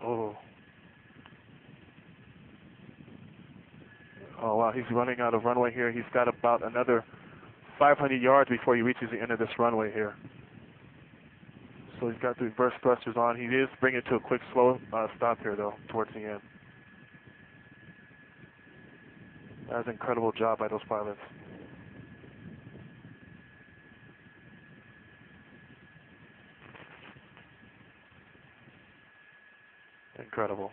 Oh. Oh, wow. He's running out of runway here. He's got about another 500 yards before he reaches the end of this runway here. So he's got the reverse thrusters on. He is bringing it to a quick, slow stop here, though, towards the end. That was an incredible job by those pilots. Incredible.